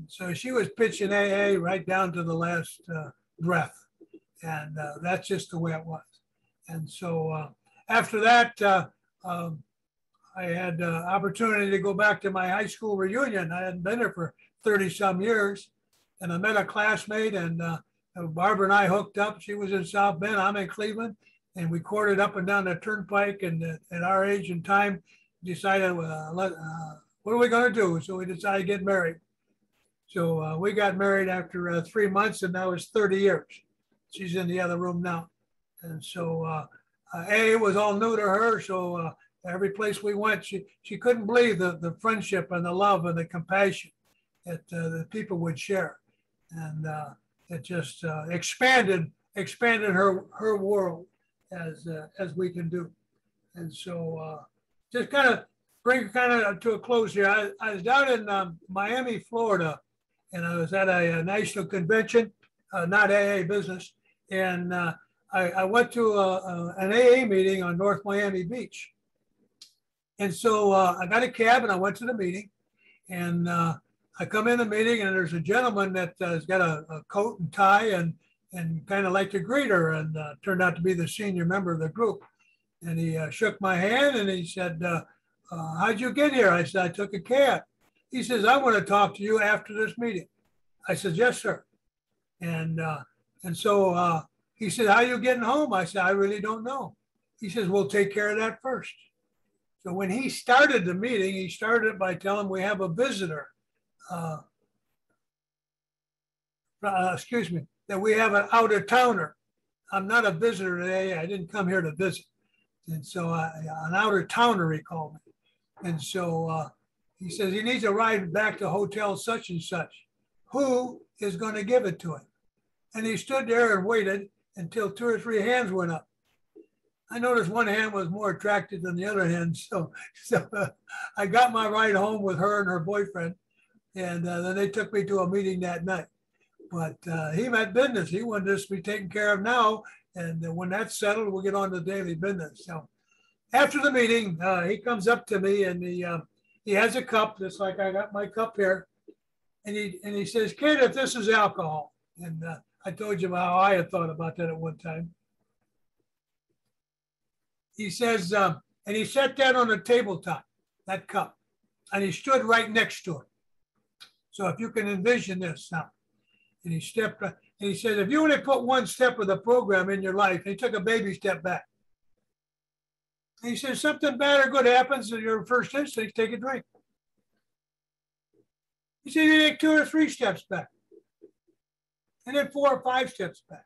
So she was pitching AA right down to the last breath. And that's just the way it was. And so after that, I had the opportunity to go back to my high school reunion. I hadn't been there for 30 some years. And I met a classmate, and Barbara and I hooked up. She was in South Bend, I'm in Cleveland. And we courted up and down the turnpike, and at our age and time, decided, what are we going to do? So we decided to get married. So we got married after 3 months, and that was 30 years. She's in the other room now. And so AA was all new to her. So every place we went, she couldn't believe the friendship and the love and the compassion that the people would share. And it just expanded her world as we can do. And so just kind of bring to a close here. I was down in Miami, Florida, and I was at a national convention, not AA business. And I went to an AA meeting on North Miami Beach. And so I got a cab and I went to the meeting. And I come in the meeting and there's a gentleman that has got a coat and tie and kind of like to greet her, and turned out to be the senior member of the group. And he shook my hand and he said, how'd you get here? I said, I took a cab. He says, I want to talk to you after this meeting. I said, yes, sir. And so he said, how are you getting home? I said, I really don't know. He says, we'll take care of that first. So when he started the meeting, he started it by telling we have a visitor. Excuse me, that we have an out-of-towner. I'm not a visitor today. I didn't come here to visit. And so an out-of-towner, he called me. And so he says he needs a ride back to hotel such and such. Who is going to give it to him? And he stood there and waited until 2 or 3 hands went up. I noticed one hand was more attractive than the other hand. So I got my ride home with her and her boyfriend. And then they took me to a meeting that night. But he meant business. He wanted this to be taken care of now. And when that's settled, we'll get on to daily business. So after the meeting, he comes up to me and he has a cup, just like I got my cup here. And he says, kid, if this is alcohol. And I told you how I had thought about that at one time. He says, and he sat down on the tabletop, that cup, and he stood right next to it. So if you can envision this now. And he stepped, and he said, if you only put one step of the program in your life, he took a baby step back. And he said, something bad or good happens, and your first instinct, take a drink. He said, you take 2 or 3 steps back, and then 4 or 5 steps back.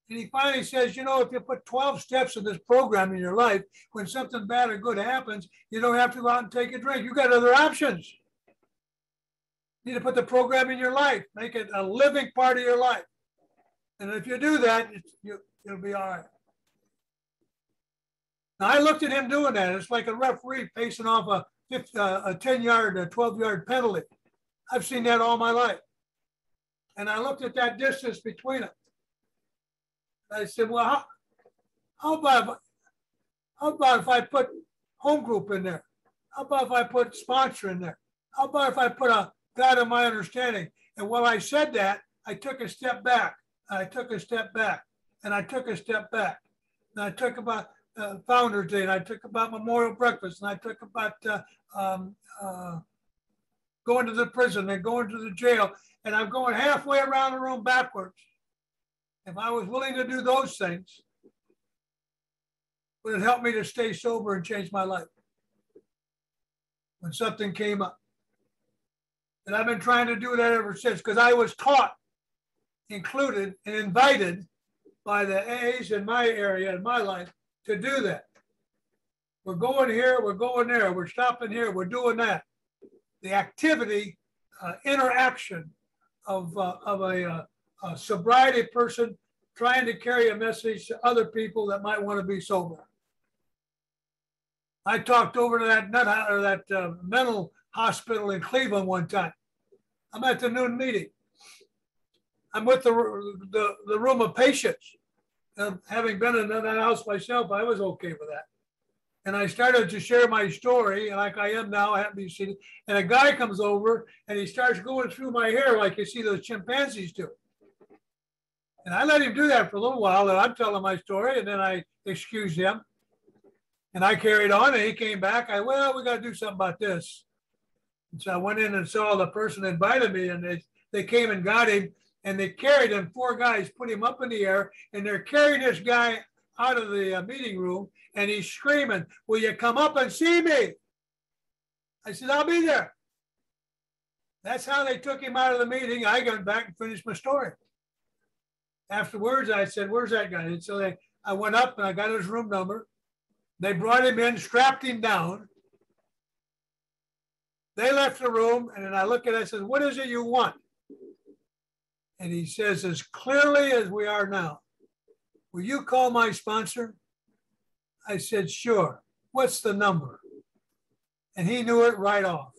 And he finally says, you know, if you put 12 steps of this program in your life, when something bad or good happens, you don't have to go out and take a drink. You got other options. You need to put the program in your life, make it a living part of your life. And if you do that, it'll be all right. Now, I looked at him doing that. It's like a referee pacing off a 10-yard, a 12-yard penalty. I've seen that all my life. And I looked at that distance between them. I said, well, how about if I put home group in there? How about if I put sponsor in there? How about if I put a God of my understanding? And while I said that, I took a step back. I took a step back. And I took a step back. And I took about Founders Day. And I took about Memorial Breakfast. And I took about going to the prison and going to the jail. And I'm going halfway around the room backwards. If I was willing to do those things, would it help me to stay sober and change my life when something came up? And I've been trying to do that ever since, because I was taught, included, and invited by the AAs in my area, in my life, to do that. We're going here, we're going there, we're stopping here, we're doing that. The activity, interaction of a sobriety person trying to carry a message to other people that might want to be sober. I talked over to that mental hospital in Cleveland one time. I'm at the noon meeting. I'm with the room of patients. Having been in that house myself, I was okay with that. And I started to share my story, like I am now, I happen to be seated. And a guy comes over and he starts going through my hair like you see those chimpanzees do. And I let him do that for a little while, and I'm telling my story, and then I excused him. And I carried on, and he came back. Well, we got to do something about this. And so I went in and saw the person that invited me, and they came and got him, and they carried him. 4 guys put him up in the air, and they're carrying this guy out of the meeting room, and he's screaming, will you come up and see me? I said, I'll be there. That's how they took him out of the meeting. I got back and finished my story. Afterwards, I said, where's that guy? And so I went up and I got his room number. They brought him in, strapped him down. They left the room, and then I look at it, I said, what is it you want? And he says, as clearly as we are now, will you call my sponsor? I said, sure. What's the number? And he knew it right off.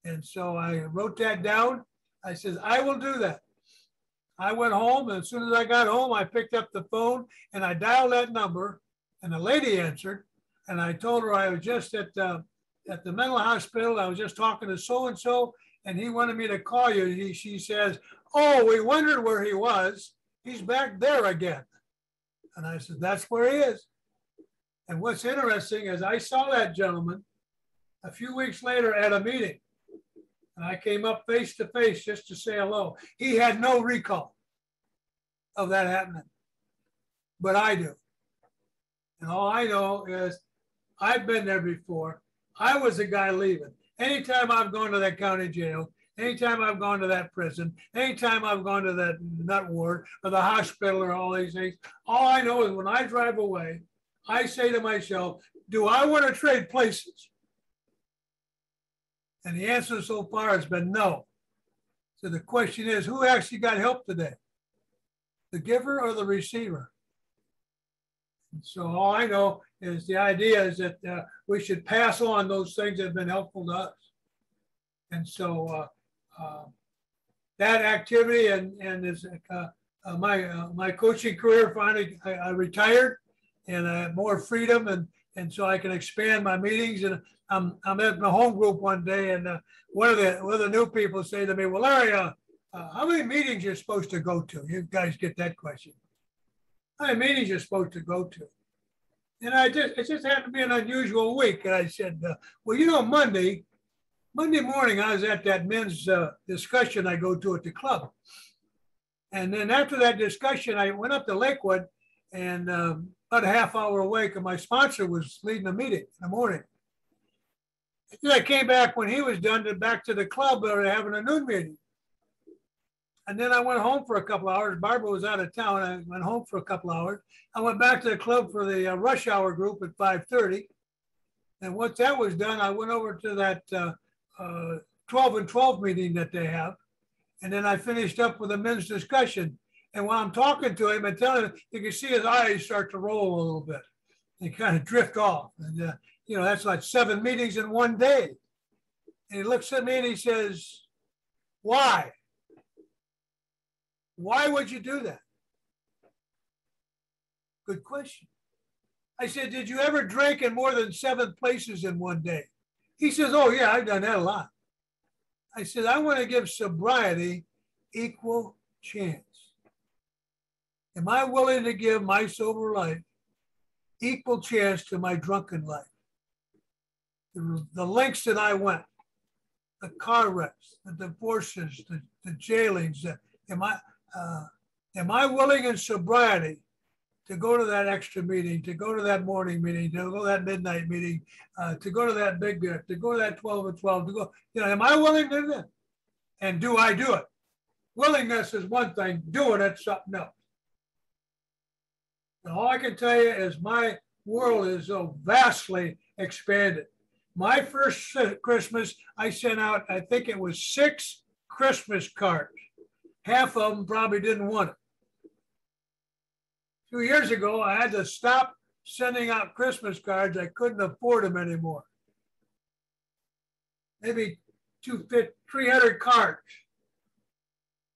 And so I wrote that down. I said, I will do that. I went home, and as soon as I got home, I picked up the phone and I dialed that number, and the lady answered, and I told her I was just at the mental hospital. I was just talking to so-and-so, and he wanted me to call you. She says, oh, we wondered where he was. He's back there again. And I said, that's where he is. And what's interesting is I saw that gentleman a few weeks later at a meeting. And I came up face to face just to say hello. He had no recall of that happening, but I do. And all I know is I've been there before. I was the guy leaving. Anytime I've gone to that county jail, anytime I've gone to that prison, anytime I've gone to that nut ward or the hospital or all these things, all I know is when I drive away, I say to myself, do I want to trade places? And the answer so far has been no. So the question is, who actually got help today? The giver or the receiver? And so all I know is the idea is that we should pass on those things that have been helpful to us. And so that activity and is my coaching career finally, I retired and I have more freedom and so I can expand my meetings. And I'm at my home group one day, and one of the new people say to me, well, Larry, how many meetings you're supposed to go to? You guys get that question. How many meetings you're supposed to go to? And it just happened to be an unusual week. And I said, well, you know, Monday morning, I was at that men's discussion I go to at the club. And then after that discussion, I went up to Lakewood, and about a half hour away, because my sponsor was leading the meeting in the morning. And I came back when he was done back to the club. They were having a noon meeting. And then I went home for a couple of hours. Barbara was out of town. I went home for a couple of hours. I went back to the club for the rush hour group at 5:30. And once that was done, I went over to that 12 and 12 meeting that they have. And then I finished up with a men's discussion. And while I'm talking to him and telling him, you can see his eyes start to roll a little bit. They kind of drift off. And, you know, that's like 7 meetings in one day. And he looks at me and he says, why? Why would you do that? Good question. I said, did you ever drink in more than 7 places in one day? He says, oh, yeah, I've done that a lot. I said, I want to give sobriety equal chance. Am I willing to give my sober life equal chance to my drunken life? The lengths that I went, the car wrecks, the divorces, the jailings, am I willing in sobriety to go to that extra meeting, to go to that morning meeting, to go to that midnight meeting, to go to that big group, to go to that 12 and 12, to go, you know, am I willing to do that? And do I do it? Willingness is one thing, doing it's something else. And all I can tell you is my world is so vastly expanded. My first Christmas, I sent out, I think it was 6 Christmas cards. Half of them probably didn't want it. 2 years ago, I had to stop sending out Christmas cards. I couldn't afford them anymore. Maybe 300 cards.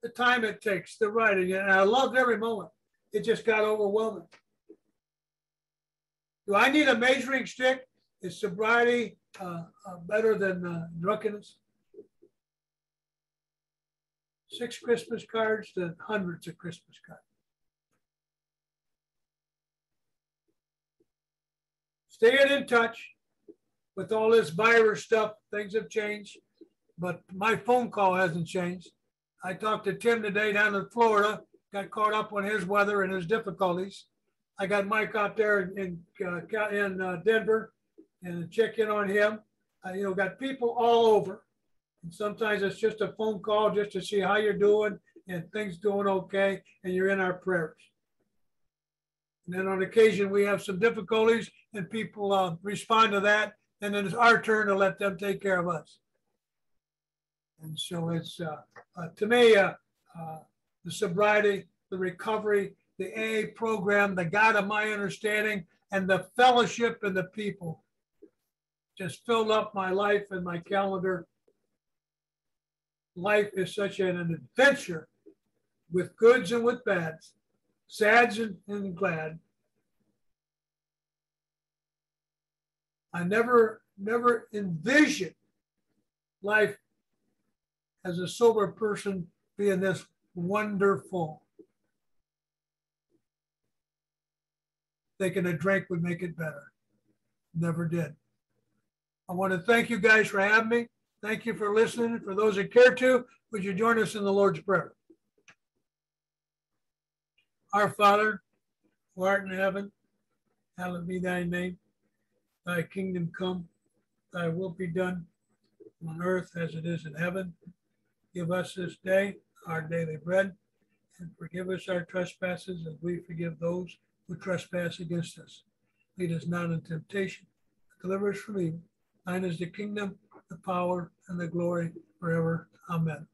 The time it takes, the writing, and I loved every moment. It just got overwhelming. Do I need a measuring stick? Is sobriety better than drunkenness? 6 Christmas cards to hundreds of Christmas cards. Staying in touch with all this virus stuff. Things have changed, but my phone call hasn't changed. I talked to Tim today down in Florida, got caught up on his weather and his difficulties. I got Mike out there in Denver and check in on him. You know, got people all over. And sometimes it's just a phone call just to see how you're doing and things doing okay, and you're in our prayers. And then on occasion, we have some difficulties and people respond to that. And then it's our turn to let them take care of us. And so it's, to me, the sobriety, the recovery, the AA program, the God of my understanding, and the fellowship and the people just filled up my life and my calendar. Life is such an adventure with goods and with bads, sads and glad. I never envisioned life as a sober person being this wonderful. Thinking a drink would make it better. Never did. I want to thank you guys for having me. Thank you for listening. For those that care to, would you join us in the Lord's Prayer? Our Father, who art in heaven, hallowed be thy name. Thy kingdom come, thy will be done on earth as it is in heaven. Give us this day our daily bread, and forgive us our trespasses as we forgive those who trespass against us. Lead us not into temptation, but deliver us from evil. Thine is the kingdom, the power, and the glory forever. Amen.